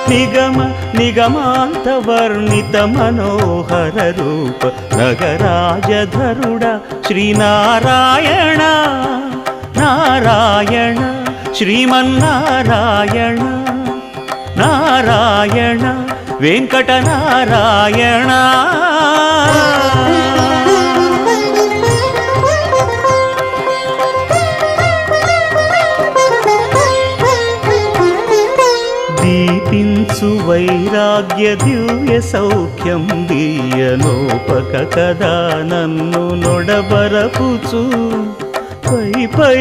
నిగమ నిగమాంత వర్ణిత మనోహర రూప నగరాజధరుడ శ్రీనారాయణ నారాయణ శ్రీమన్నారాయణ నారాయణ వెంకటనారాయణ. దీపించు వైరాగ్య దివ్య సౌఖ్యం దీయనోపక కదా నన్ను నొడబరపుచు పై పై